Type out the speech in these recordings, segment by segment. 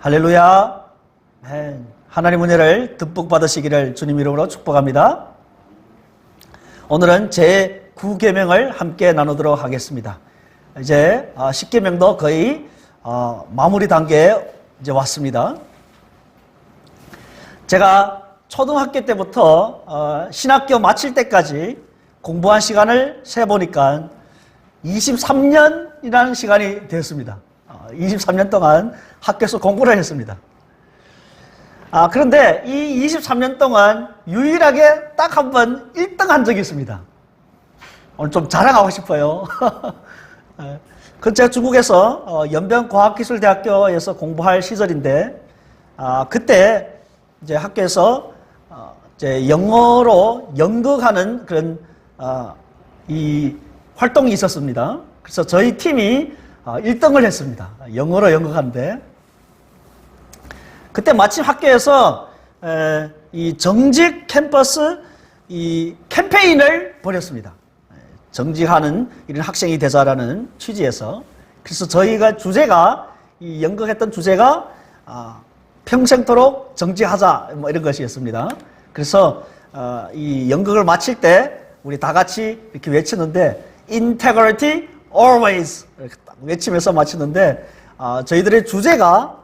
할렐루야. 하나님 은혜를 듬뿍 받으시기를 주님 이름으로 축복합니다. 오늘은 제9계명을 함께 나누도록 하겠습니다. 이제 10계명도 거의 마무리 단계에 이제 왔습니다. 제가 초등학교 때부터 신학교 마칠 때까지 공부한 시간을 세보니까 23년이라는 시간이 되었습니다. 23년 동안 학교에서 공부를 했습니다. 그런데 이 23년 동안 유일하게 딱 한 번 1등 한 적이 있습니다. 오늘 좀 자랑하고 싶어요. 제가 중국에서 연변과학기술대학교에서 공부할 시절인데, 그때 이제 학교에서 이제 영어로 연극하는 그런 이 활동이 있었습니다. 그래서 저희 팀이 1등을 했습니다. 영어로 연극하는데, 그때 마침 학교에서 이 정직 캠퍼스 이 캠페인을 벌였습니다. 정직하는 이런 학생이 되자라는 취지에서. 그래서 저희가 주제가, 이 연극했던 주제가 평생토록 정직하자 뭐 이런 것이었습니다. 그래서 이 연극을 마칠 때 우리 다 같이 이렇게 외치는데 Integrity always 이렇게 딱 외치면서 마치는데, 저희들의 주제가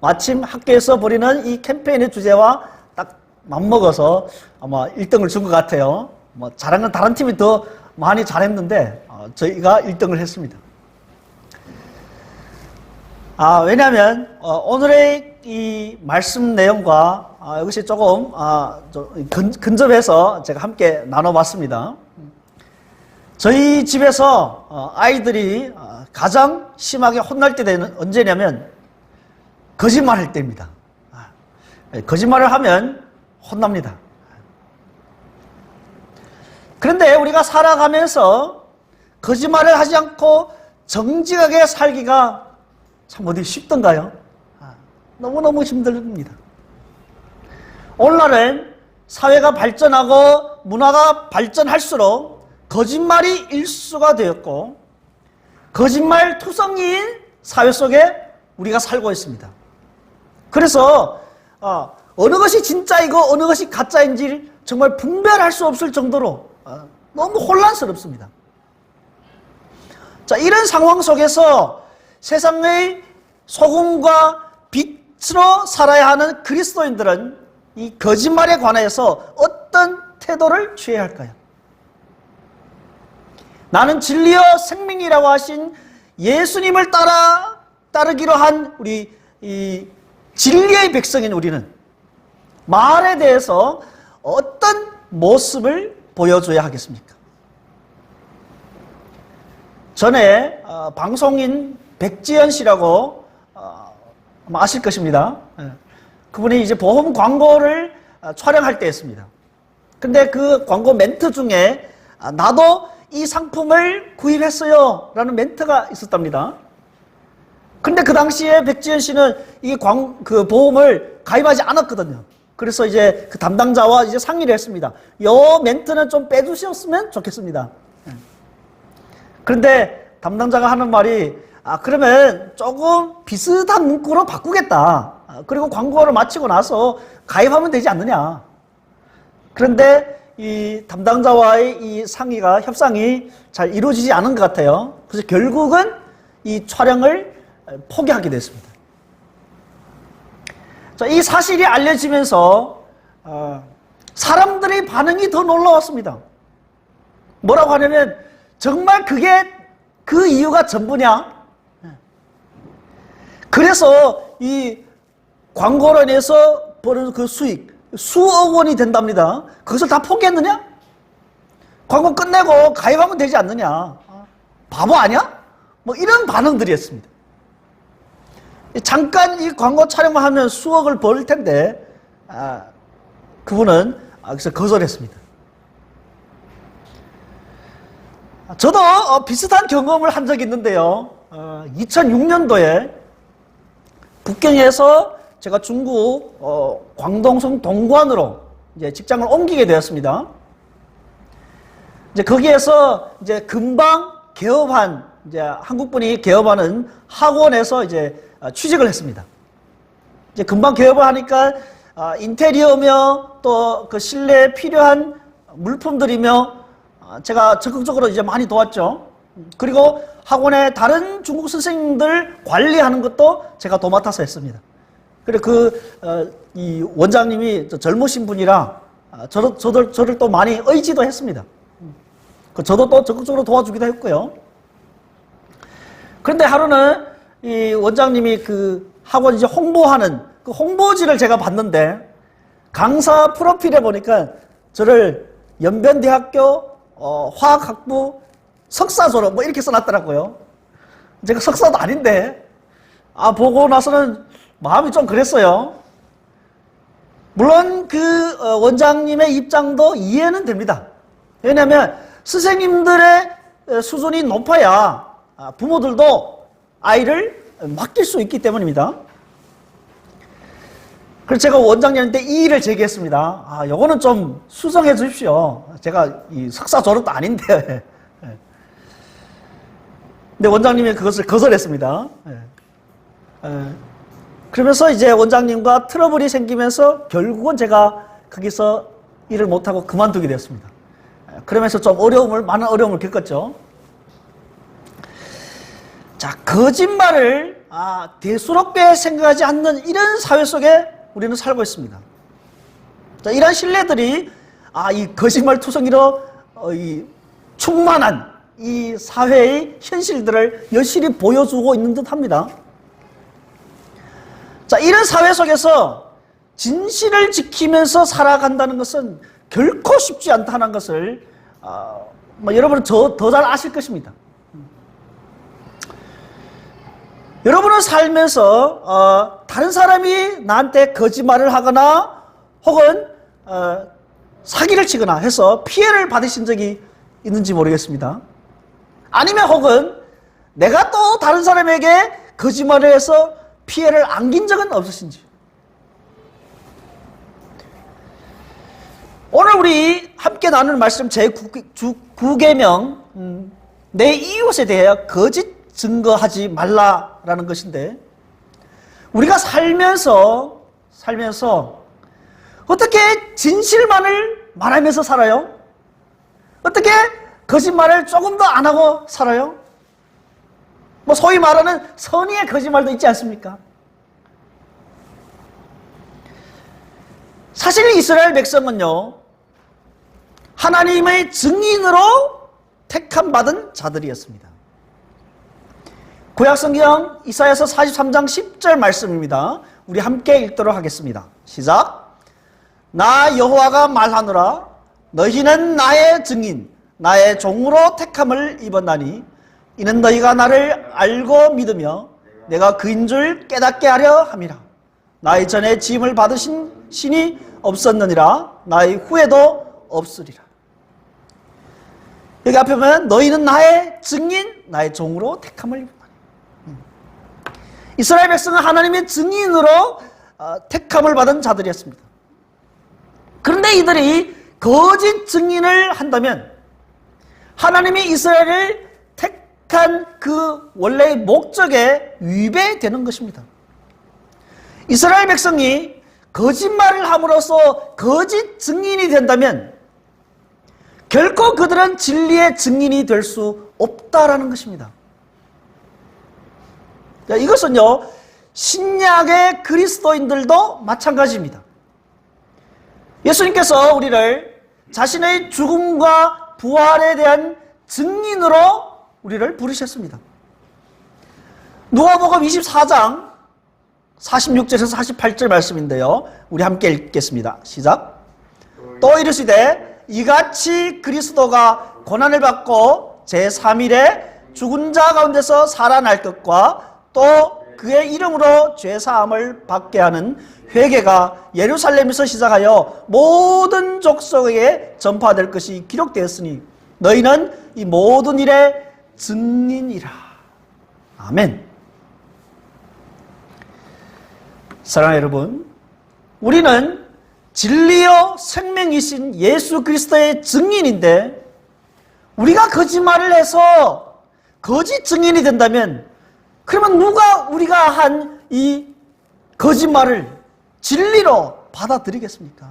마침 학교에서 벌이는 이 캠페인의 주제와 딱 맞먹어서 아마 1등을 준 것 같아요. 뭐 잘한 건 다른 팀이 더 많이 잘했는데 저희가 1등을 했습니다. 왜냐하면 오늘의 이 말씀 내용과 이것이 조금 좀 근접해서 제가 함께 나눠봤습니다. 저희 집에서 아이들이 가장 심하게 혼날 때는 언제냐면 거짓말할 때입니다. 거짓말을 하면 혼납니다. 그런데 우리가 살아가면서 거짓말을 하지 않고 정직하게 살기가 참 어디 쉽던가요? 너무너무 힘듭니다. 오늘날은 사회가 발전하고 문화가 발전할수록 거짓말이 일수가 되었고 거짓말 투성이인 사회 속에 우리가 살고 있습니다. 그래서 어느 것이 진짜이고 어느 것이 가짜인지 정말 분별할 수 없을 정도로 너무 혼란스럽습니다. 자, 이런 상황 속에서 세상의 소금과 빛으로 살아야 하는 그리스도인들은 이 거짓말에 관해서 어떤 태도를 취해야 할까요? 나는 진리여 생명이라고 하신 예수님을 따르기로 한 우리 이 진리의 백성인 우리는 말에 대해서 어떤 모습을 보여줘야 하겠습니까? 전에 방송인 백지연 씨라고 아마 아실 것입니다. 그분이 이제 보험 광고를 촬영할 때였습니다. 근데 그 광고 멘트 중에 나도 이 상품을 구입했어요 라는 멘트가 있었답니다. 근데 그 당시에 백지연 씨는 그 보험을 가입하지 않았거든요. 그래서 이제 그 담당자와 이제 상의를 했습니다. 요 멘트는 좀 빼주셨으면 좋겠습니다. 그런데 담당자가 하는 말이 그러면 조금 비슷한 문구로 바꾸겠다. 그리고 광고를 마치고 나서 가입하면 되지 않느냐. 그런데 이 담당자와의 이 상의가 협상이 잘 이루어지지 않은 것 같아요. 그래서 결국은 이 촬영을 포기하게 됐습니다. 자, 이 사실이 알려지면서 사람들의 반응이 더 놀라웠습니다. 뭐라고 하냐면 정말 그게 그 이유가 전부냐? 그래서 이 광고로 인해서 버는 그 수익 수억 원이 된답니다. 그것을 다 포기했느냐? 광고 끝내고 가입하면 되지 않느냐? 바보 아니야? 뭐 이런 반응들이었습니다. 잠깐 이 광고 촬영만 하면 수억을 벌 텐데 그분은 그래서 거절했습니다. 저도 비슷한 경험을 한 적이 있는데요. 2006년도에 북경에서 제가 중국 광동성 동관으로 이제 직장을 옮기게 되었습니다. 이제 거기에서 이제 금방 개업한 이제 한국분이 개업하는 학원에서 이제 취직을 했습니다. 이제 금방 개업을 하니까 인테리어며 또 그 실내에 필요한 물품들이며 제가 적극적으로 이제 많이 도왔죠. 그리고 학원의 다른 중국 선생님들 관리하는 것도 제가 도맡아서 했습니다. 그리고 이 원장님이 젊으신 분이라 저를 또 많이 의지도 했습니다. 저도 또 적극적으로 도와주기도 했고요. 그런데 하루는 이 원장님이 그 학원 이제 홍보하는 그 홍보지를 제가 봤는데 강사 프로필에 보니까 저를 연변대학교 화학학부 석사 졸업 뭐 이렇게 써놨더라고요. 제가 석사도 아닌데 보고 나서는 마음이 좀 그랬어요. 물론 그 원장님의 입장도 이해는 됩니다. 왜냐하면 선생님들의 수준이 높아야 부모들도 아이를 맡길 수 있기 때문입니다. 그래서 제가 원장님한테 이의를 제기했습니다. 요거는 좀 수정해 주십시오. 제가 이 석사 졸업도 아닌데. 근데 원장님이 그것을 거절했습니다. 그러면서 이제 원장님과 트러블이 생기면서 결국은 제가 거기서 일을 못하고 그만두게 되었습니다. 그러면서 좀 많은 어려움을 겪었죠. 자, 거짓말을 대수롭게 생각하지 않는 이런 사회 속에 우리는 살고 있습니다. 자, 이러한 신뢰들이 이 거짓말 투성이로 충만한 이 사회의 현실들을 여실히 보여주고 있는 듯 합니다. 자, 이런 사회 속에서 진실을 지키면서 살아간다는 것은 결코 쉽지 않다는 것을 여러분은 더 잘 아실 것입니다. 여러분은 살면서 다른 사람이 나한테 거짓말을 하거나 혹은 사기를 치거나 해서 피해를 받으신 적이 있는지 모르겠습니다. 아니면 혹은 내가 또 다른 사람에게 거짓말을 해서 피해를 안긴 적은 없으신지. 오늘 우리 함께 나눌 말씀 제9계명 내 이웃에 대하여 거짓 증거하지 말라라는 것인데, 우리가 살면서 어떻게 진실만을 말하면서 살아요? 어떻게 거짓말을 조금 더 안 하고 살아요? 뭐 소위 말하는 선의의 거짓말도 있지 않습니까? 사실 이스라엘 백성은요, 하나님의 증인으로 택함받은 자들이었습니다. 구약성경 이사야서 43장 10절 말씀입니다. 우리 함께 읽도록 하겠습니다. 시작. 나 여호와가 말하노라. 너희는 나의 증인, 나의 종으로 택함을 입었나니 이는 너희가 나를 알고 믿으며 내가 그인 줄 깨닫게 하려 함이라. 나의 전에 지음을 받으신 신이 없었느니라. 나의 후에도 없으리라. 여기 앞에 보면 너희는 나의 증인, 나의 종으로 택함을 입었나니. 이스라엘 백성은 하나님의 증인으로 택함을 받은 자들이었습니다. 그런데 이들이 거짓 증인을 한다면 하나님이 이스라엘을 택한 그 원래의 목적에 위배되는 것입니다. 이스라엘 백성이 거짓말을 함으로써 거짓 증인이 된다면 결코 그들은 진리의 증인이 될 수 없다라는 것입니다. 자, 이것은요, 신약의 그리스도인들도 마찬가지입니다. 예수님께서 우리를 자신의 죽음과 부활에 대한 증인으로 우리를 부르셨습니다. 누가복음 24장 46절에서 48절 말씀인데요, 우리 함께 읽겠습니다. 시작. 또 이르시되 이같이 그리스도가 고난을 받고 제3일에 죽은 자 가운데서 살아날 것과 또 그의 이름으로 죄사함을 받게 하는 회개가 예루살렘에서 시작하여 모든 족속에게 전파될 것이 기록되었으니 너희는 이 모든 일의 증인이라. 아멘. 사랑하는 여러분, 우리는 진리요 생명이신 예수 그리스도의 증인인데 우리가 거짓말을 해서 거짓 증인이 된다면 그러면 누가 우리가 한 이 거짓말을 진리로 받아들이겠습니까?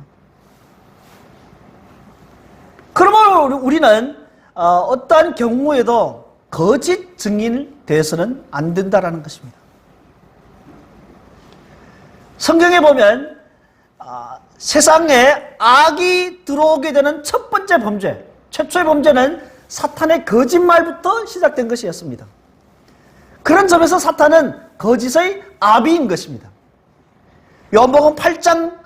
그러면 우리는 어떠한 경우에도 거짓 증인을 대해서는 안 된다라는 것입니다. 성경에 보면 세상에 악이 들어오게 되는 첫 번째 범죄, 최초의 범죄는 사탄의 거짓말부터 시작된 것이었습니다. 그런 점에서 사탄은 거짓의 아비인 것입니다. 요한복음 8장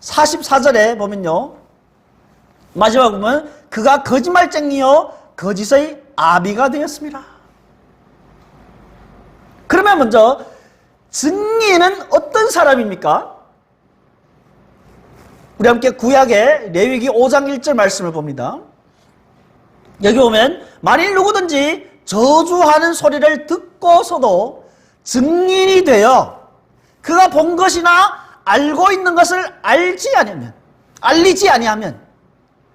44절에 보면요, 마지막 보면 그가 거짓말쟁이요 거짓의 아비가 되었습니다. 그러면 먼저 증인은 어떤 사람입니까? 우리 함께 구약의 레위기 5장 1절 말씀을 봅니다. 여기 보면 만일 누구든지 저주하는 소리를 듣고서도 증인이 되어 그가 본 것이나 알고 있는 것을 알리지 아니하면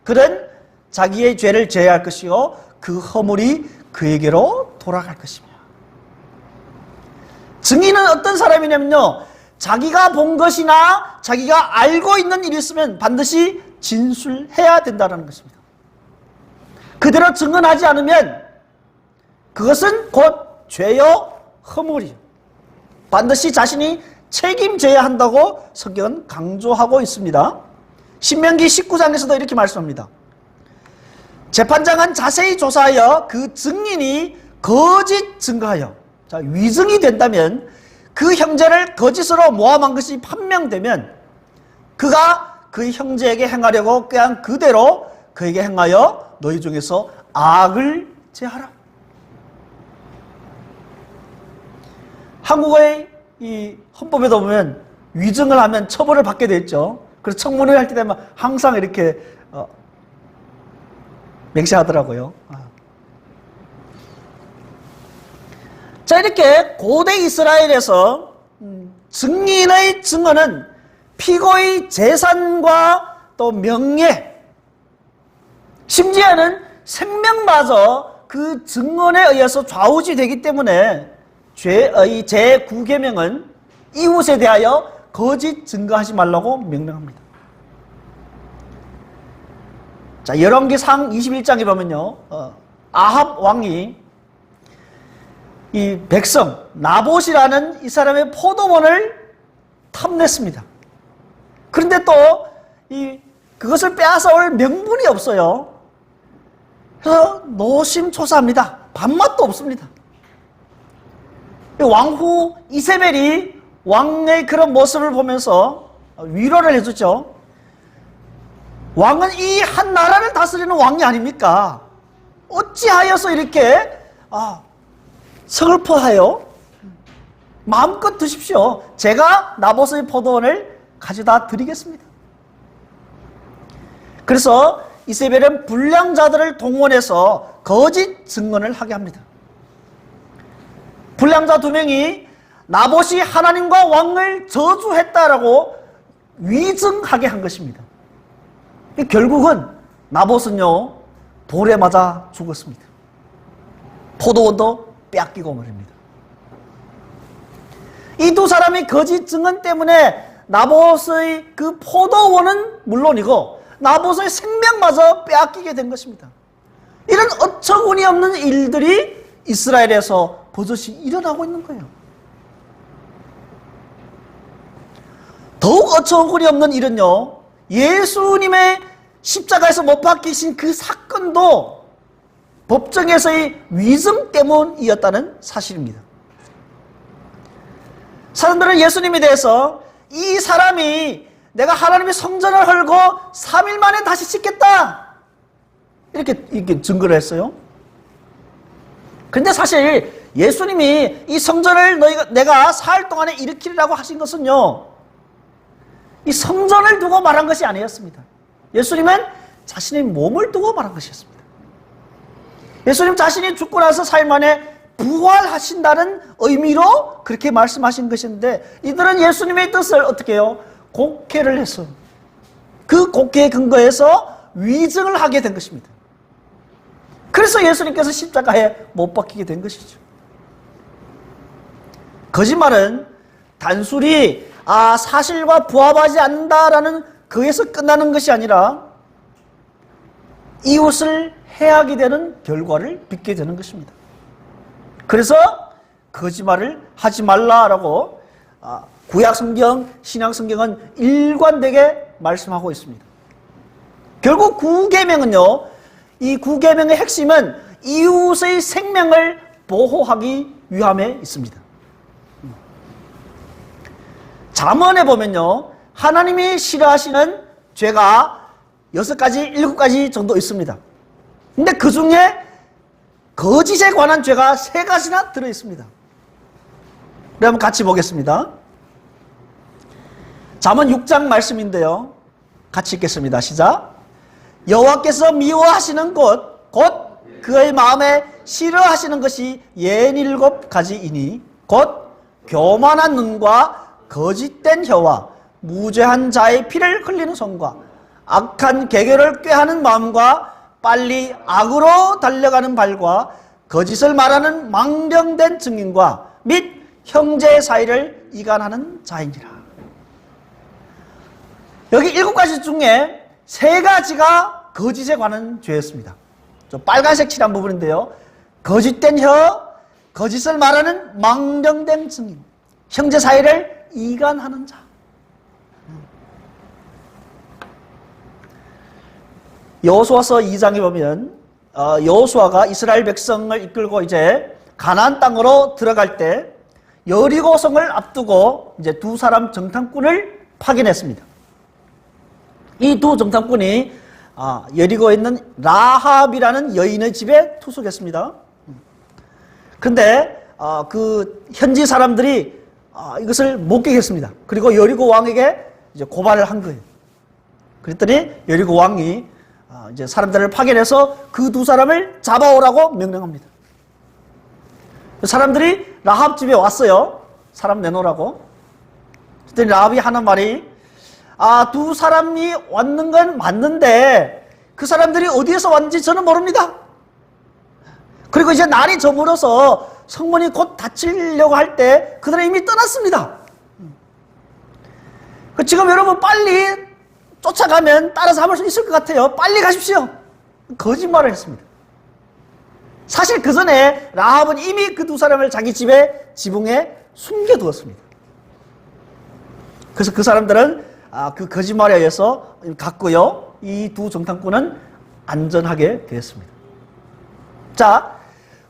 그는 자기의 죄를 제해할 것이요 그 허물이 그에게로 돌아갈 것이며. 증인은 어떤 사람이냐면요, 자기가 본 것이나 자기가 알고 있는 일이 있으면 반드시 진술해야 된다는 것입니다. 그대로 증언하지 않으면 그것은 곧 죄요 허물이요, 반드시 자신이 책임져야 한다고 성경은 강조하고 있습니다. 신명기 19장에서도 이렇게 말씀합니다. 재판장은 자세히 조사하여 그 증인이 거짓 증거하여, 자, 위증이 된다면 그 형제를 거짓으로 모함한 것이 판명되면 그가 그 형제에게 행하려고 꾀한 그대로 그에게 행하여 너희 중에서 악을 제하라. 한국의 이 헌법에도 보면 위증을 하면 처벌을 받게 돼 있죠. 그래서 청문회 할 때 되면 항상 이렇게 맹세하더라고요. 자, 이렇게 고대 이스라엘에서 증인의 증언은 피고의 재산과 또 명예, 심지어는 생명마저 그 증언에 의해서 좌우지되기 때문에 죄의 제9계명은 이웃에 대하여 거짓 증거하지 말라고 명령합니다. 자, 열왕기상 21장에 보면요, 아합 왕이 이 백성 나봇이라는 이 사람의 포도원을 탐냈습니다. 그런데 또 그것을 빼앗아올 명분이 없어요. 그래서 노심초사합니다. 밥맛도 없습니다. 왕후 이세벨이 왕의 그런 모습을 보면서 위로를 해주죠. 왕은 이 한 나라를 다스리는 왕이 아닙니까? 어찌하여서 이렇게 슬퍼하여? 마음껏 드십시오. 제가 나봇의 포도원을 가져다 드리겠습니다. 그래서 이세벨은 불량자들을 동원해서 거짓 증언을 하게 합니다. 불량자 2명이 나봇이 하나님과 왕을 저주했다라고 위증하게 한 것입니다. 결국은 나봇은요, 돌에 맞아 죽었습니다. 포도원도 빼앗기고 말입니다. 이 두 사람이 거짓 증언 때문에 나봇의 그 포도원은 물론이고 나봇의 생명마저 빼앗기게 된 것입니다. 이런 어처구니 없는 일들이 이스라엘에서 버젓이 일어나고 있는 거예요. 더욱 어처구니 없는 일은요, 예수님의 십자가에서 못 박히신 그 사건도 법정에서의 위증 때문이었다는 사실입니다. 사람들은 예수님에 대해서 이 사람이 내가 하나님의 성전을 헐고 3일 만에 다시 짓겠다, 이렇게 증거를 했어요. 그런데 사실 예수님이 이 성전을 내가 4일 동안에 일으키리라고 하신 것은요, 이 성전을 두고 말한 것이 아니었습니다. 예수님은 자신의 몸을 두고 말한 것이었습니다. 예수님 자신이 죽고 나서 4일 만에 부활하신다는 의미로 그렇게 말씀하신 것인데, 이들은 예수님의 뜻을 어떻게 해요? 곡해를 했어요. 그 곡해에 근거해서 위증을 하게 된 것입니다. 그래서 예수님께서 십자가에 못 박히게 된 것이죠. 거짓말은 단순히 사실과 부합하지 않는다라는 거기에서 끝나는 것이 아니라 이웃을 해하게 되는 결과를 빚게 되는 것입니다. 그래서 거짓말을 하지 말라라고 구약성경, 신약성경은 일관되게 말씀하고 있습니다. 결국 구계명은요, 이 구계명의 핵심은 이웃의 생명을 보호하기 위함에 있습니다. 잠언에 보면요, 하나님이 싫어하시는 죄가 6가지, 7가지 정도 있습니다. 근데 그 중에 거짓에 관한 죄가 3가지나 들어있습니다. 그럼 같이 보겠습니다. 잠언 6장 말씀인데요. 같이 읽겠습니다. 시작. 여호와께서 미워하시는 것, 곧 그의 마음에 싫어하시는 것이 67가지이니 곧 교만한 눈과 거짓된 혀와 무죄한 자의 피를 흘리는 손과 악한 계교를 꾀하는 마음과 빨리 악으로 달려가는 발과 거짓을 말하는 망령된 증인과 및 형제 사이를 이간하는 자이니라. 여기 7가지 중에 3가지가 거짓에 관한 죄였습니다. 저 빨간색 칠한 부분인데요. 거짓된 혀, 거짓을 말하는 망령된 증인, 형제 사이를 이간하는 자. 여호수아서 2장에 보면 여호수아가 이스라엘 백성을 이끌고 이제 가나안 땅으로 들어갈 때 여리고성을 앞두고 이제 2사람 정탐꾼을 파견했습니다. 이 2 정탐꾼이 여리고에 있는 라합이라는 여인의 집에 투숙했습니다. 그런데 그 현지 사람들이 이것을 목격했습니다. 그리고 여리고 왕에게 이제 고발을 한 거예요. 그랬더니 여리고 왕이 이제 사람들을 파견해서 그 2사람을 잡아오라고 명령합니다. 사람들이 라합 집에 왔어요. 사람 내놓으라고. 그랬더니 라합이 하는 말이 2사람이 왔는 건 맞는데 그 사람들이 어디에서 왔는지 저는 모릅니다. 그리고 이제 날이 저물어서 성문이 곧 닫히려고 할 때 그들은 이미 떠났습니다. 지금 여러분 빨리 쫓아가면 따라 잡을 수 있을 것 같아요. 빨리 가십시오. 거짓말을 했습니다. 사실 그 전에 라합은 이미 그 2사람을 자기 집에 지붕에 숨겨두었습니다. 그래서 그 사람들은 그 거짓말에 의해서 갔고요. 이 2 정탐꾼은 안전하게 되었습니다. 자,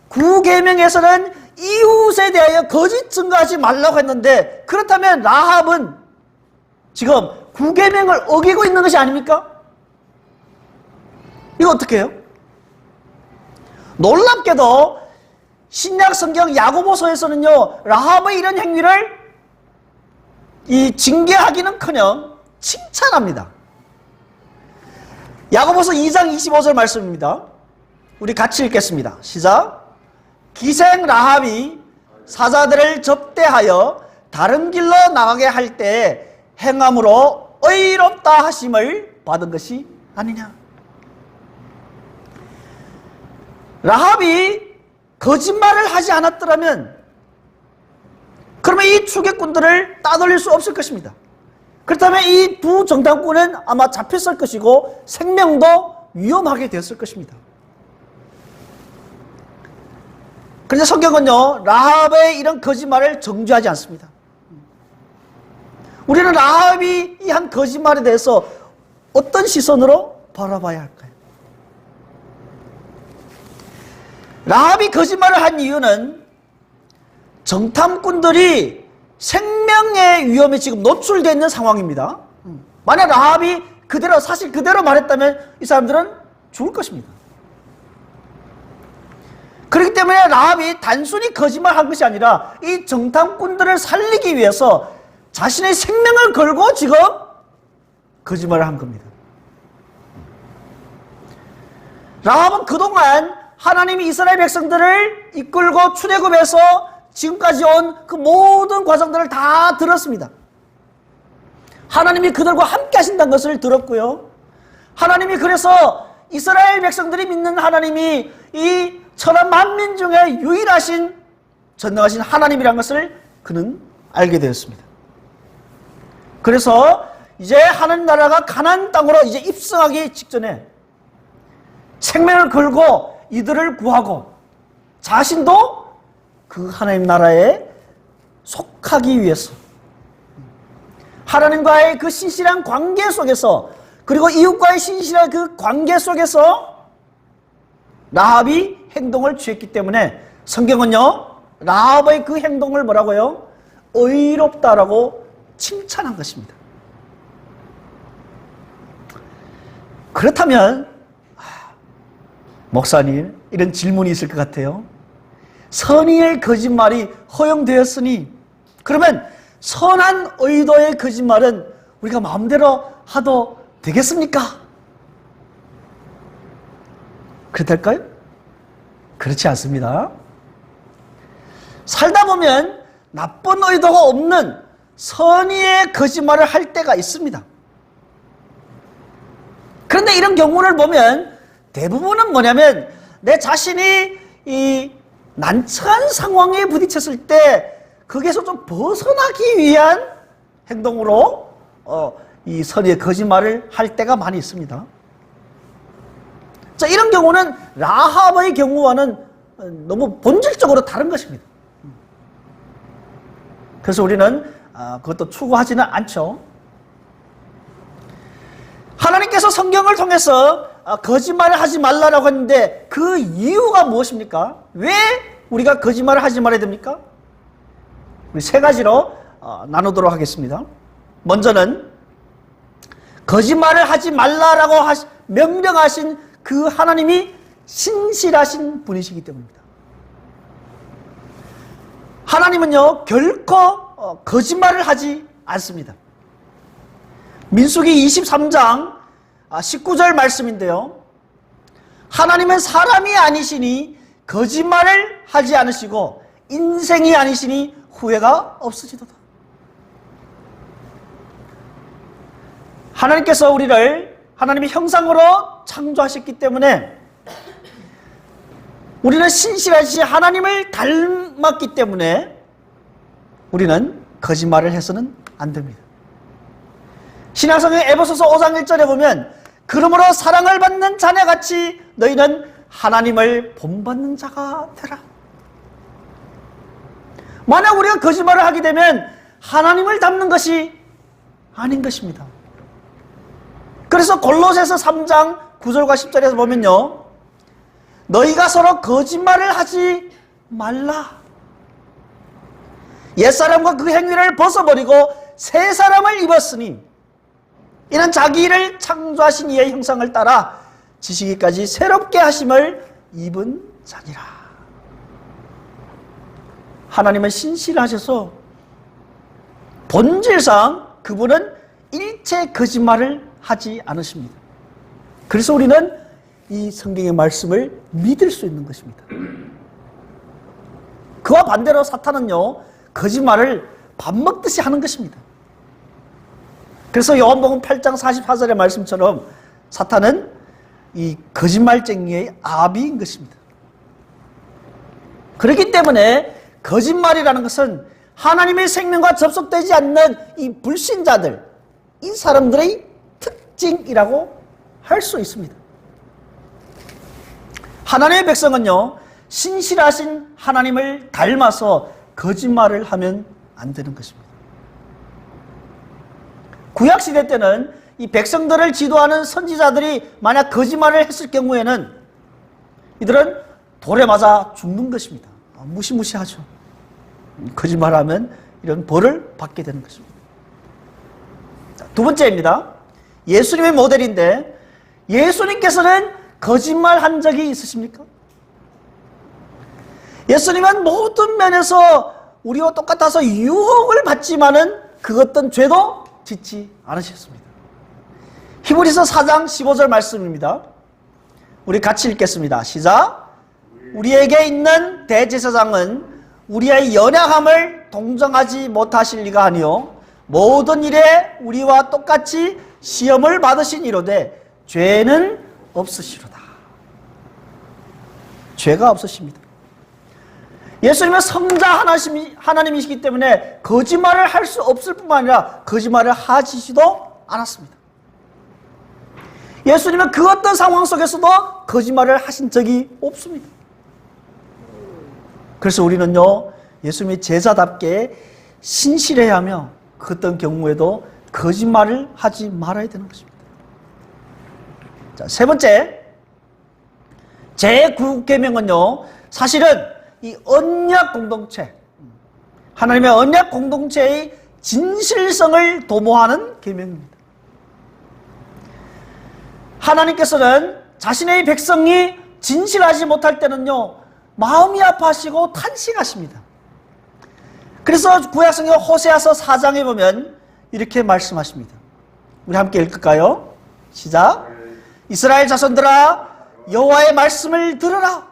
구계명에서는 이웃에 대하여 거짓 증거하지 말라고 했는데 그렇다면 라합은 지금 구계명을 어기고 있는 것이 아닙니까? 이거 어떻게 해요? 놀랍게도 신약 성경 야고보서에서는요, 라합의 이런 행위를 징계하기는커녕 칭찬합니다. 야고보서 2장 25절 말씀입니다. 우리 같이 읽겠습니다. 시작. 기생 라합이 사자들을 접대하여 다른 길로 나가게 할 때 행함으로 의롭다 하심을 받은 것이 아니냐. 라합이 거짓말을 하지 않았더라면 그러면 이 추격꾼들을 따돌릴 수 없을 것입니다. 그렇다면 이 2 정탐꾼은 아마 잡혔을 것이고 생명도 위험하게 되었을 것입니다. 그런데 성경은요, 라합의 이런 거짓말을 정죄하지 않습니다. 우리는 라합이 이 한 거짓말에 대해서 어떤 시선으로 바라봐야 할까요? 라합이 거짓말을 한 이유는 정탐꾼들이 생명의 위험에 지금 노출되어 있는 상황입니다. 만약 라합이 사실 그대로 말했다면 이 사람들은 죽을 것입니다. 그렇기 때문에 라합이 단순히 거짓말한 것이 아니라 이 정탐꾼들을 살리기 위해서 자신의 생명을 걸고 지금 거짓말을 한 겁니다. 라합은 그동안 하나님이 이스라엘 백성들을 이끌고 출애굽해서 지금까지 온 그 모든 과정들을 다 들었습니다. 하나님이 그들과 함께 하신다는 것을 들었고요. 하나님이 그래서 이스라엘 백성들이 믿는 하나님이 이 천하 만민 중에 유일하신 전능하신 하나님이라는 것을 그는 알게 되었습니다. 그래서 이제 하나님 나라가 가나안 땅으로 이제 입성하기 직전에 생명을 걸고 이들을 구하고 자신도 그 하나님 나라에 속하기 위해서 하나님과의 그 신실한 관계 속에서, 그리고 이웃과의 신실한 그 관계 속에서 라합이 행동을 취했기 때문에 성경은요, 라합의 그 행동을 뭐라고요? 의롭다라고 칭찬한 것입니다. 그렇다면 목사님, 이런 질문이 있을 것 같아요. 선의의 거짓말이 허용되었으니 그러면 선한 의도의 거짓말은 우리가 마음대로 하도 되겠습니까? 그렇달까요? 그렇지 않습니다. 살다 보면 나쁜 의도가 없는 선의의 거짓말을 할 때가 있습니다. 그런데 이런 경우를 보면 대부분은 뭐냐면 내 자신이 이 난처한 상황에 부딪혔을 때 거기에서 좀 벗어나기 위한 행동으로 이 선의의 거짓말을 할 때가 많이 있습니다. 자, 이런 경우는 라합의 경우와는 너무 본질적으로 다른 것입니다. 그래서 우리는 그것도 추구하지는 않죠. 하나님께서 성경을 통해서 거짓말을 하지 말라라고 했는데 그 이유가 무엇입니까? 왜 우리가 거짓말을 하지 말아야 됩니까? 우리 세 가지로 나누도록 하겠습니다. 먼저는 거짓말을 하지 말라라고 명령하신 그 하나님이 신실하신 분이시기 때문입니다. 하나님은요, 결코 거짓말을 하지 않습니다. 민수기 23장 19절 말씀인데요. 하나님은 사람이 아니시니 거짓말을 하지 않으시고 인생이 아니시니 후회가 없으시도다. 하나님께서 우리를 하나님의 형상으로 창조하셨기 때문에 우리는 신실하신 하나님을 닮았기 때문에 우리는 거짓말을 해서는 안 됩니다. 신약성경 에베소서 5장 1절에 보면 그러므로 사랑을 받는 자녀같이 너희는 하나님을 본받는 자가 되라. 만약 우리가 거짓말을 하게 되면 하나님을 닮는 것이 아닌 것입니다. 그래서 골로새서 3장 9절과 10절에서 보면요, 너희가 서로 거짓말을 하지 말라. 옛사람과 그 행위를 벗어버리고 새 사람을 입었으니 이는 자기를 창조하신 이의 형상을 따라 지시기까지 새롭게 하심을 입은 자니라. 하나님은 신실하셔서 본질상 그분은 일체 거짓말을 하지 않으십니다. 그래서 우리는 이 성경의 말씀을 믿을 수 있는 것입니다. 그와 반대로 사탄은요, 거짓말을 밥 먹듯이 하는 것입니다. 그래서 요한복음 8장 44절의 말씀처럼 사탄은 이 거짓말쟁이의 아비인 것입니다. 그렇기 때문에 거짓말이라는 것은 하나님의 생명과 접속되지 않는 이 불신자들, 이 사람들의 특징이라고 할 수 있습니다. 하나님의 백성은요, 신실하신 하나님을 닮아서 거짓말을 하면 안 되는 것입니다. 구약시대 때는 이 백성들을 지도하는 선지자들이 만약 거짓말을 했을 경우에는 이들은 돌에 맞아 죽는 것입니다. 무시무시하죠. 거짓말하면 이런 벌을 받게 되는 것입니다. 두 번째입니다. 예수님의 모델인데 예수님께서는 거짓말한 적이 있으십니까? 예수님은 모든 면에서 우리와 똑같아서 유혹을 받지만은 그 어떤 죄도 짓지 않으셨습니다. 히브리서 4장 15절 말씀입니다. 우리 같이 읽겠습니다. 시작. 우리에게 있는 대제사장은 우리의 연약함을 동정하지 못하실 리가 아니요 모든 일에 우리와 똑같이 시험을 받으신 이로되 죄는 없으시로다. 죄가 없으십니다. 예수님은 성자 하나님이시기 때문에 거짓말을 할 수 없을 뿐만 아니라 거짓말을 하시지도 않았습니다. 예수님은 그 어떤 상황 속에서도 거짓말을 하신 적이 없습니다. 그래서 우리는요, 예수님의 제자답게 신실해야 하며 그 어떤 경우에도 거짓말을 하지 말아야 되는 것입니다. 자, 세 번째, 제9계명은요, 사실은 이 언약 공동체, 하나님의 언약 공동체의 진실성을 도모하는 계명입니다. 하나님께서는 자신의 백성이 진실하지 못할 때는요, 마음이 아파하시고 탄식하십니다. 그래서 구약성경 호세아서 4장에 보면 이렇게 말씀하십니다. 우리 함께 읽을까요? 시작. 이스라엘 자손들아, 여호와의 말씀을 들으라.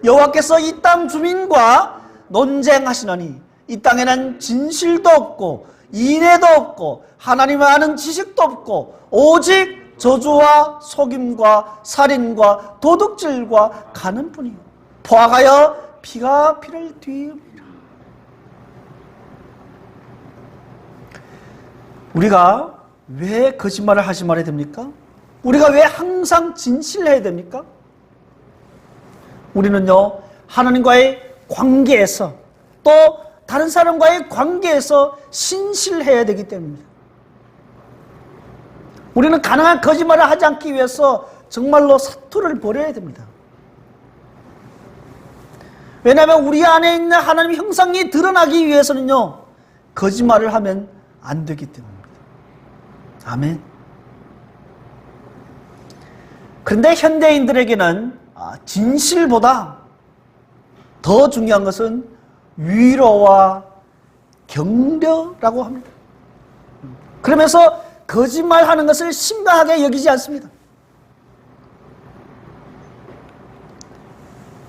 여호와께서 이 땅 주민과 논쟁하시노니 이 땅에는 진실도 없고 인애도 없고 하나님을 아는 지식도 없고 오직 저주와 속임과 살인과 도둑질과 간음뿐이요 포악하여 피가 피를 뒤엎니라. 우리가 왜 거짓말을 하지 말아야 됩니까? 우리가 왜 항상 진실해야 됩니까? 우리는요, 하나님과의 관계에서 또 다른 사람과의 관계에서 신실해야 되기 때문입니다. 우리는 가능한 거짓말을 하지 않기 위해서 정말로 사투를 벌여야 됩니다. 왜냐하면 우리 안에 있는 하나님의 형상이 드러나기 위해서는요, 거짓말을 하면 안 되기 때문입니다. 아멘. 그런데 현대인들에게는 진실보다 더 중요한 것은 위로와 격려라고 합니다. 그러면서 거짓말하는 것을 심각하게 여기지 않습니다.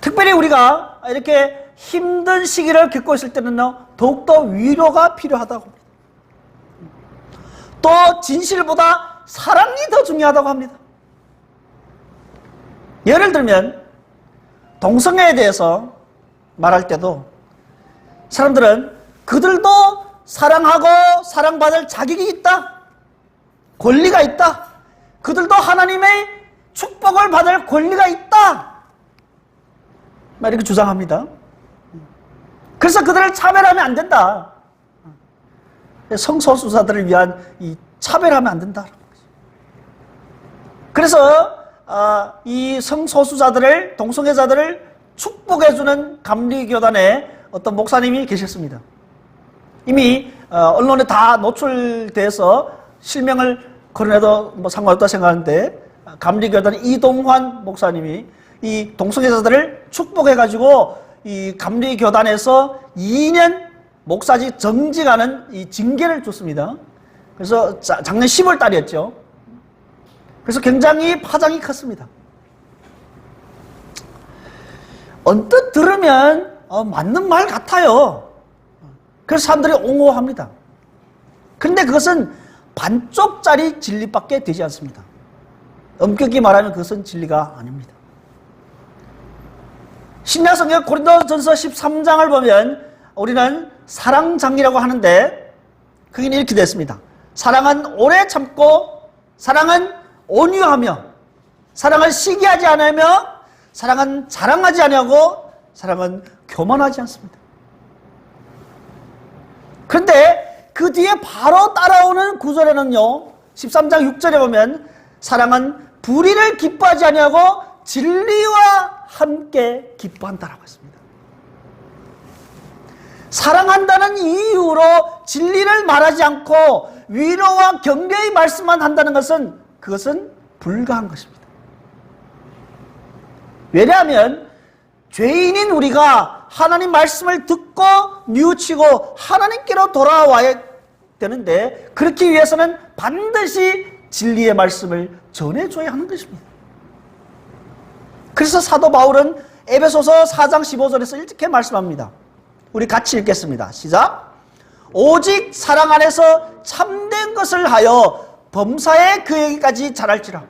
특별히 우리가 이렇게 힘든 시기를 겪고 있을 때는요, 더욱더 위로가 필요하다고 합니다. 또 진실보다 사랑이 더 중요하다고 합니다. 예를 들면 동성애에 대해서 말할 때도 사람들은 그들도 사랑하고 사랑받을 자격이 있다, 권리가 있다, 그들도 하나님의 축복을 받을 권리가 있다, 이렇게 주장합니다. 그래서 그들을 차별하면 안 된다. 성소수자들을 위한 이 차별하면 안 된다. 그래서 이 성소수자들을, 동성애자들을 축복해주는 감리교단에 어떤 목사님이 계셨습니다. 이미 언론에 다 노출돼서 실명을 거론해도 뭐 상관없다 생각하는데, 감리교단 이동환 목사님이 이 동성애자들을 축복해가지고 이 감리교단에서 2년 목사직 정직하는 이 징계를 줬습니다. 그래서 작년 10월 달이었죠. 그래서 굉장히 파장이 컸습니다. 언뜻 들으면 맞는 말 같아요. 그래서 사람들이 옹호합니다. 그런데 그것은 반쪽짜리 진리밖에 되지 않습니다. 엄격히 말하면 그것은 진리가 아닙니다. 신약성경 고린도전서 13장을 보면 우리는 사랑장이라고 하는데, 거기는 이렇게 됐습니다. 사랑은 오래 참고, 사랑은 온유하며, 사랑은 시기하지 않으며, 사랑은 자랑하지 아니하고, 사랑은 교만하지 않습니다. 그런데 그 뒤에 바로 따라오는 구절에는요, 13장 6절에 보면 사랑은 불의를 기뻐하지 아니하고 진리와 함께 기뻐한다라고 했습니다. 사랑한다는 이유로 진리를 말하지 않고 위로와 격려의 말씀만 한다는 것은, 그것은 불가한 것입니다. 왜냐하면 죄인인 우리가 하나님 말씀을 듣고 뉘우치고 하나님께로 돌아와야 되는데, 그렇기 위해서는 반드시 진리의 말씀을 전해줘야 하는 것입니다. 그래서 사도 바울은 에베소서 4장 15절에서 이렇게 말씀합니다. 우리 같이 읽겠습니다. 시작. 오직 사랑 안에서 참된 것을 하여 범사에 그에게까지 자랄지라.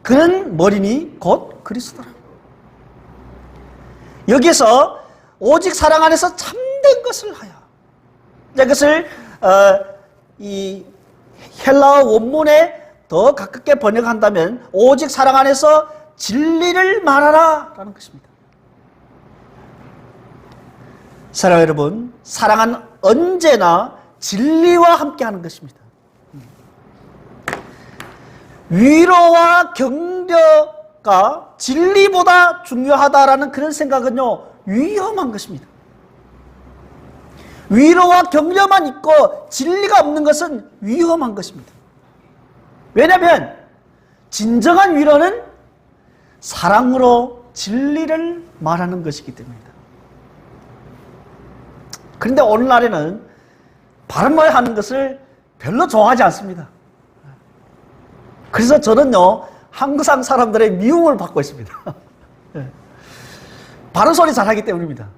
그는 머리니 곧 그리스도라. 여기에서 오직 사랑 안에서 참된 것을 하여. 이것을 이 헬라어 원문에 더 가깝게 번역한다면 오직 사랑 안에서 진리를 말하라 라는 것입니다. 사랑하는 여러분, 사랑은 언제나 진리와 함께하는 것입니다. 위로와 격려가 진리보다 중요하다라는 그런 생각은요, 위험한 것입니다. 위로와 격려만 있고 진리가 없는 것은 위험한 것입니다. 왜냐하면 진정한 위로는 사랑으로 진리를 말하는 것이기 때문입니다. 그런데 오늘날에는 바른 말 하는 것을 별로 좋아하지 않습니다. 그래서 저는요, 항상 사람들의 미움을 받고 있습니다. 바른 소리 잘하기 때문입니다.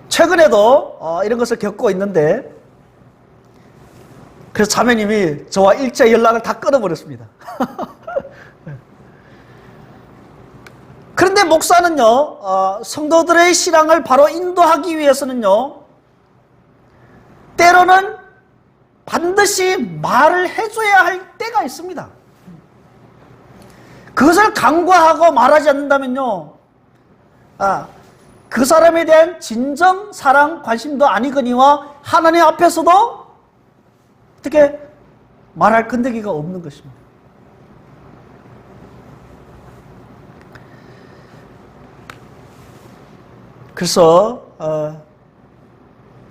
최근에도 이런 것을 겪고 있는데, 그래서 자매님이 저와 일체 연락을 다 끊어버렸습니다. 그런데 목사는요, 성도들의 신앙을 바로 인도하기 위해서는요, 때로는 반드시 말을 해줘야 할 때가 있습니다. 그것을 간과하고 말하지 않는다면요, 그 사람에 대한 진정 사랑, 관심도 아니거니와 하나님 앞에서도 어떻게 말할 건데기가 없는 것입니다. 그래서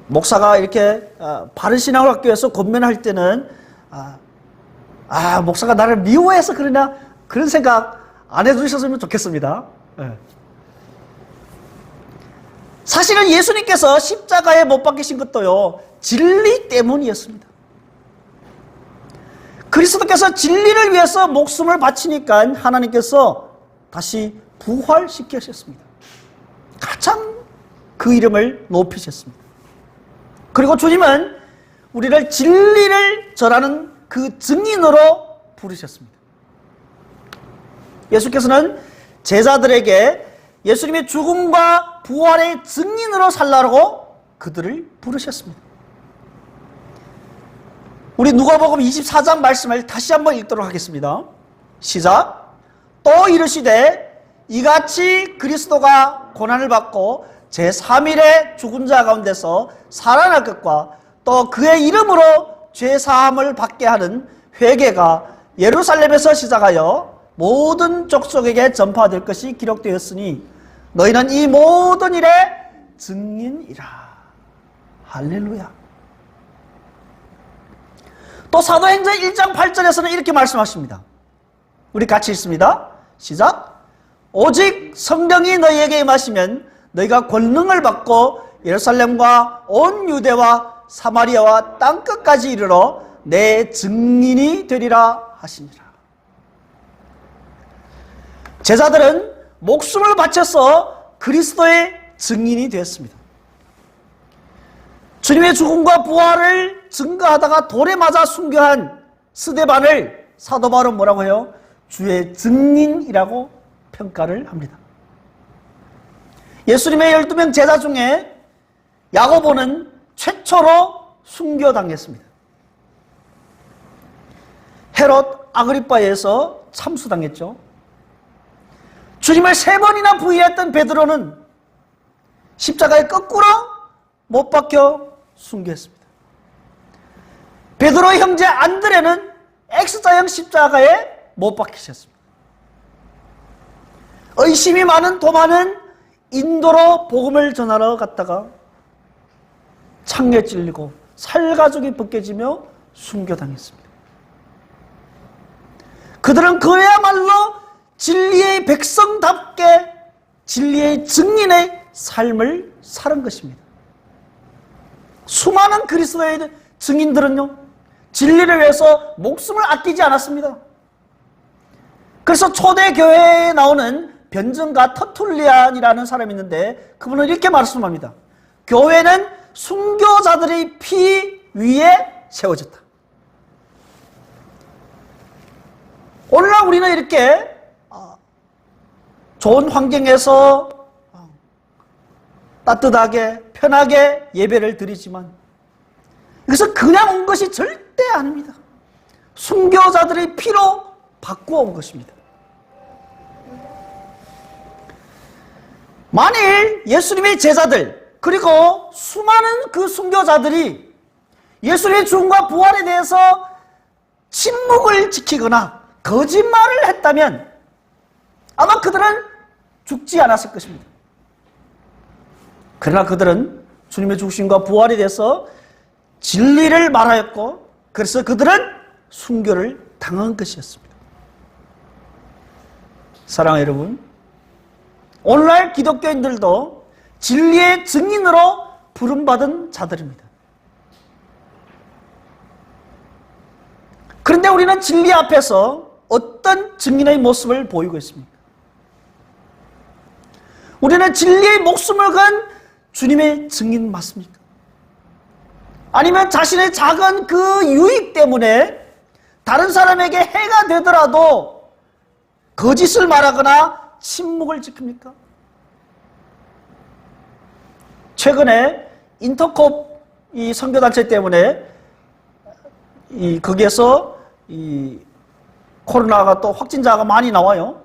목사가 이렇게 바른 신앙을 갖기 위해서 권면할 때는 목사가 나를 미워해서 그러냐, 그런 생각 안 해주셨으면 좋겠습니다. 사실은 예수님께서 십자가에 못 박히신 것도요, 진리 때문이었습니다. 그리스도께서 진리를 위해서 목숨을 바치니까 하나님께서 다시 부활시키셨습니다. 가장 그 이름을 높이셨습니다. 그리고 주님은 우리를 진리를 전하는 그 증인으로 부르셨습니다. 예수께서는 제자들에게 예수님의 죽음과 부활의 증인으로 살라고 그들을 부르셨습니다. 우리 누가복음 24장 말씀을 다시 한번 읽도록 하겠습니다. 시작. 또 이르시되 이같이 그리스도가 고난을 받고 제3일에 죽은 자 가운데서 살아날 것과 또 그의 이름으로 죄사함을 받게 하는 회개가 예루살렘에서 시작하여 모든 족속에게 전파될 것이 기록되었으니 너희는 이 모든 일의 증인이라. 할렐루야. 또 사도행전 1장 8절에서는 이렇게 말씀하십니다. 우리 같이 읽습니다. 시작. 오직 성령이 너희에게 임하시면 너희가 권능을 받고 예루살렘과 온 유대와 사마리아와 땅끝까지 이르러 내 증인이 되리라 하시니라. 제자들은 목숨을 바쳐서 그리스도의 증인이 되었습니다. 주님의 죽음과 부활을 증거하다가 돌에 맞아 순교한 스데반을 사도 바울은 뭐라고 해요? 주의 증인이라고 평가를 합니다. 예수님의 12명 제자 중에 야고보는 최초로 순교당했습니다. 헤롯 아그리빠에서 참수당했죠. 주님을 3번이나 부인했던 베드로는 십자가에 거꾸로 못 박혀 순교했습니다. 베드로의 형제 안드레는 X자형 십자가에 못 박히셨습니다. 의심이 많은 도마는 인도로 복음을 전하러 갔다가 창에 찔리고 살가죽이 벗겨지며 순교당했습니다. 그들은 그야말로 진리의 백성답게 진리의 증인의 삶을 사는 것입니다. 수많은 그리스도의 증인들은요, 진리를 위해서 목숨을 아끼지 않았습니다. 그래서 초대교회에 나오는 변증가 터툴리안이라는 사람이 있는데 그분은 이렇게 말씀합니다. 교회는 순교자들의 피 위에 세워졌다. 오늘날 우리는 이렇게 좋은 환경에서 따뜻하게 편하게 예배를 드리지만 그래서 그냥 온 것이 절대 아닙니다. 순교자들의 피로 바꾸어 온 것입니다. 만일 예수님의 제자들 그리고 수많은 그 순교자들이 예수님의 죽음과 부활에 대해서 침묵을 지키거나 거짓말을 했다면 아마 그들은 죽지 않았을 것입니다. 그러나 그들은 주님의 죽으심과 부활에 대해서 진리를 말하였고 그래서 그들은 순교를 당한 것이었습니다. 사랑하는 여러분, 오늘날 기독교인들도 진리의 증인으로 부름받은 자들입니다. 그런데 우리는 진리 앞에서 어떤 증인의 모습을 보이고 있습니까? 우리는 진리의 목숨을 건 주님의 증인 맞습니까? 아니면 자신의 작은 그 유익 때문에 다른 사람에게 해가 되더라도 거짓을 말하거나 침묵을 지킵니까? 최근에 인터콥 이 선교단체 때문에 거기에서 코로나가 또 확진자가 많이 나와요.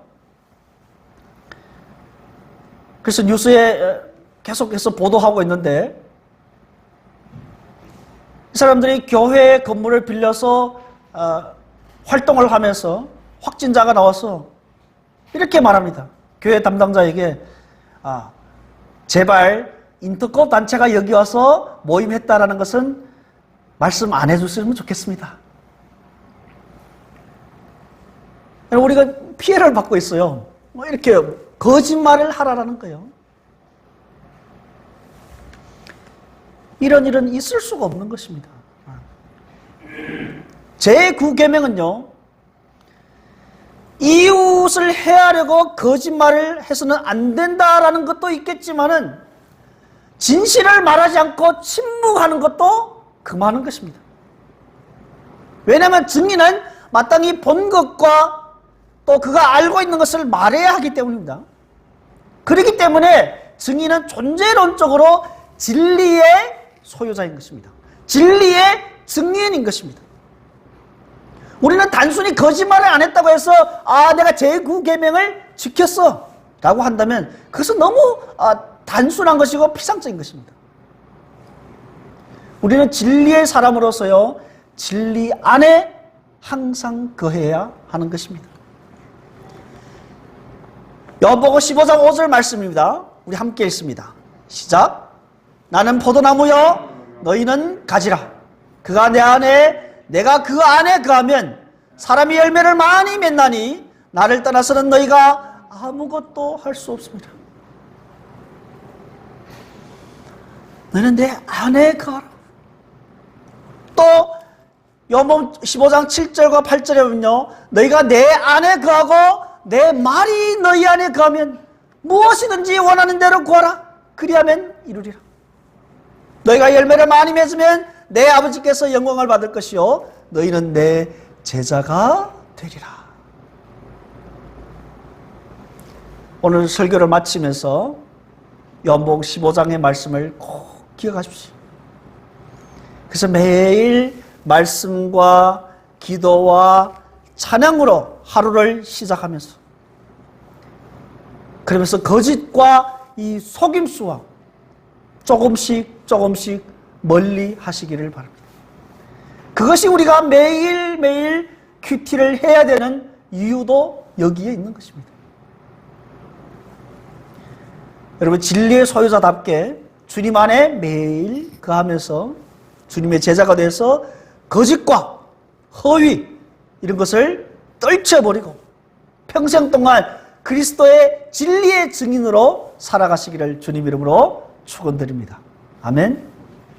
그래서 뉴스에 계속해서 보도하고 있는데 이 사람들이 교회 건물을 빌려서 활동을 하면서 확진자가 나와서 이렇게 말합니다. 교회 담당자에게 제발 인터콥 단체가 여기 와서 모임했다라는 것은 말씀 안 해주시면 좋겠습니다. 우리가 피해를 받고 있어요. 이렇게 거짓말을 하라라는 거예요. 이런 일은 있을 수가 없는 것입니다. 제9계명은요, 이웃을 해하려고 거짓말을 해서는 안 된다라는 것도 있겠지만은 진실을 말하지 않고 침묵하는 것도 금하는 것입니다. 왜냐하면 증인은 마땅히 본 것과 또 그가 알고 있는 것을 말해야 하기 때문입니다. 그렇기 때문에 증인은 존재론적으로 진리의 소유자인 것입니다. 진리의 증인인 것입니다. 우리는 단순히 거짓말을 안 했다고 해서 내가 제9계명을 지켰어 라고 한다면 그것은 너무 단순한 것이고 피상적인 것입니다. 우리는 진리의 사람으로서요, 진리 안에 항상 거해야 하는 것입니다. 요한복음 15장 5절 말씀입니다. 우리 함께 읽습니다. 시작. 나는 포도나무여 너희는 가지라. 그가 내 안에 내가 그 안에 거하면 사람이 열매를 많이 맺나니 나를 떠나서는 너희가 아무것도 할 수 없습니다. 너희는 내 안에 거하라. 또 요한복음 15장 7절과 8절에 보면요, 너희가 내 안에 거하고 내 말이 너희 안에 거하면 무엇이든지 원하는 대로 구하라. 그리하면 이루리라. 너희가 열매를 많이 맺으면 내 아버지께서 영광을 받을 것이요 너희는 내 제자가 되리라. 오늘 설교를 마치면서 요한복음 15장의 말씀을 꼭 기억하십시오. 그래서 매일 말씀과 기도와 찬양으로 하루를 시작하면서 그러면서 거짓과 이 속임수와 조금씩 멀리 하시기를 바랍니다. 그것이 우리가 매일매일 큐티를 해야 되는 이유도 여기에 있는 것입니다. 여러분, 진리의 소유자답게 주님 안에 매일 거하면서 주님의 제자가 돼서 거짓과 허위 이런 것을 떨쳐버리고 평생 동안 그리스도의 진리의 증인으로 살아가시기를 주님 이름으로 축원드립니다. 아멘.